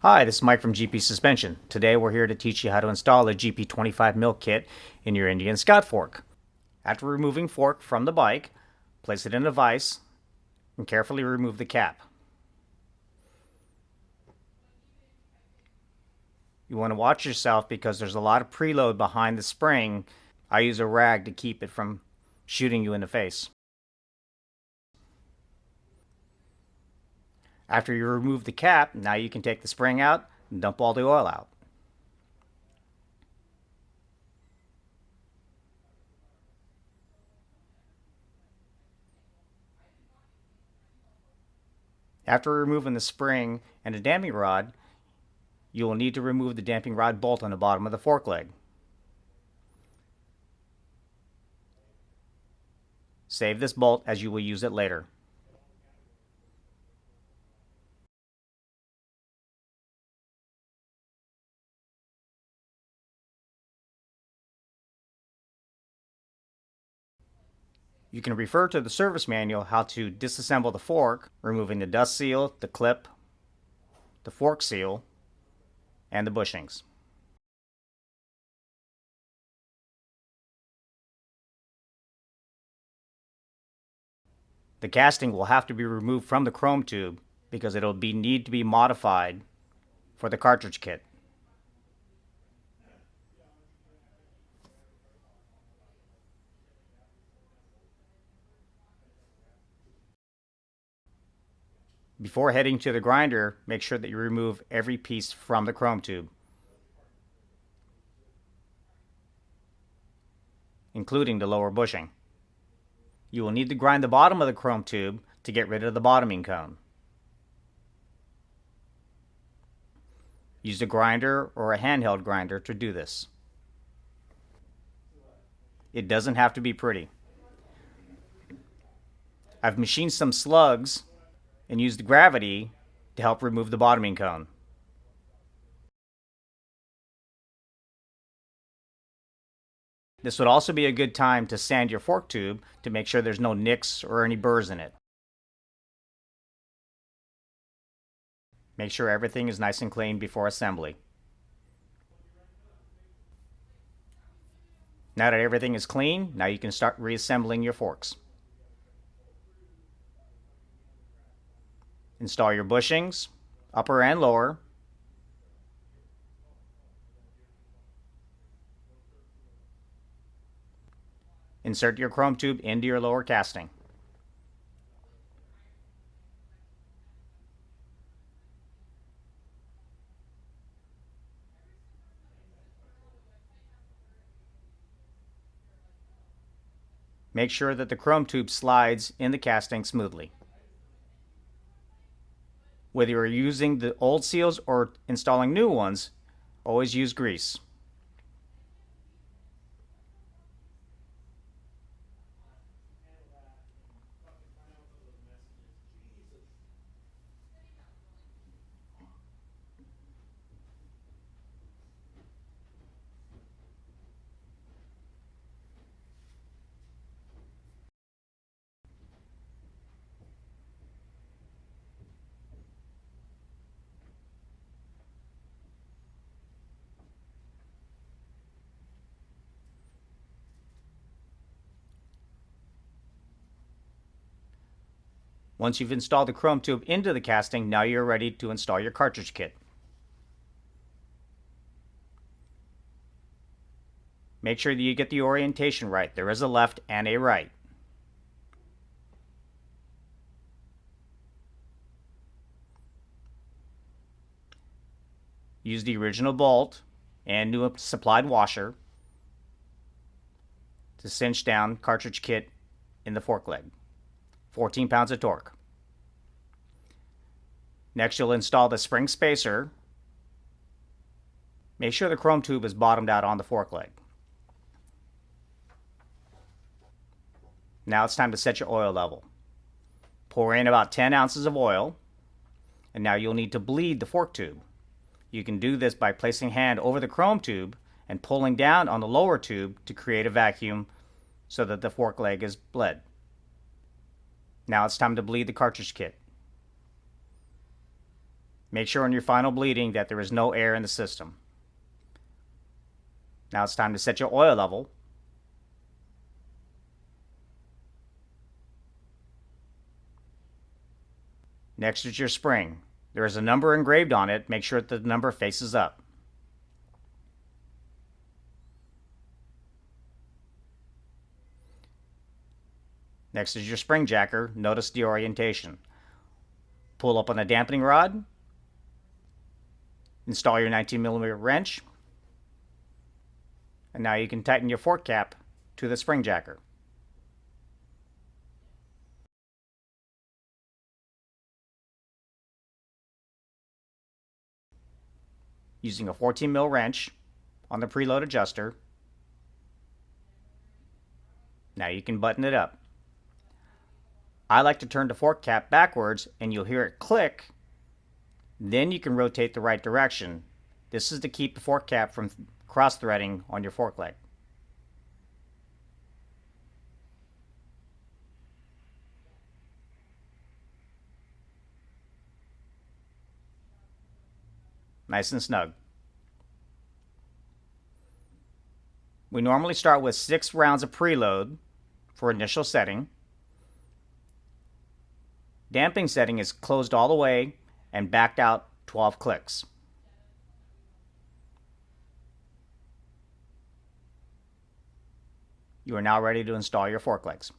Hi, this is Mike from GP Suspension. Today we're here to teach you how to install a GP 25mm kit in your Indian Scout fork. After removing fork from the bike, place it in a vise and carefully remove the cap. You want to watch yourself because there's a lot of preload behind the spring. I use a rag to keep it from shooting you in the face. After you remove the cap, now you can take the spring out and dump all the oil out. After removing the spring and the damping rod, you will need to remove the damping rod bolt on the bottom of the fork leg. Save this bolt as you will use it later. You can refer to the service manual how to disassemble the fork, removing the dust seal, the clip, the fork seal, and the bushings. The casting will have to be removed from the chrome tube because it'll need to be modified for the cartridge kit. Before heading to the grinder, make sure that you remove every piece from the chrome tube, including the lower bushing. You will need to grind the bottom of the chrome tube to get rid of the bottoming cone. Use a grinder or a handheld grinder to do this. It doesn't have to be pretty. I've machined some slugs and used gravity to help remove the bottoming cone. This would also be a good time to sand your fork tube to make sure there's no nicks or any burrs in it. Make sure everything is nice and clean before assembly. Now that everything is clean, now you can start reassembling your forks. Install your bushings, upper and lower. Insert your chrome tube into your lower casting. Make sure that the chrome tube slides in the casting smoothly. Whether you're using the old seals or installing new ones, always use grease. Once you've installed the chrome tube into the casting, now you're ready to install your cartridge kit. Make sure that you get the orientation right. There is a left and a right. Use the original bolt and new supplied washer to cinch down cartridge kit in the fork leg. 14 pounds of torque. Next, you'll install the spring spacer. Make sure the chrome tube is bottomed out on the fork leg. Now it's time to set your oil level. Pour in about 10 ounces of oil, and now you'll need to bleed the fork tube. You can do this by placing hand over the chrome tube and pulling down on the lower tube to create a vacuum so that the fork leg is bled. Now it's time to bleed the cartridge kit. Make sure on your final bleeding that there is no air in the system. Now it's time to set your oil level. Next is your spring. There is a number engraved on it. Make sure that the number faces up. Next is your spring jacker. Notice the orientation. Pull up on a dampening rod. Install your 19mm wrench. And now you can tighten your fork cap to the spring jacker. Using a 14mm wrench on the preload adjuster. Now you can button it up. I like to turn the fork cap backwards and you'll hear it click. Then you can rotate the right direction. This is to keep the fork cap from cross-threading on your fork leg. Nice and snug. We normally start with 6 rounds of preload for initial setting. Damping setting is closed all the way and backed out 12 clicks. You are now ready to install your fork legs.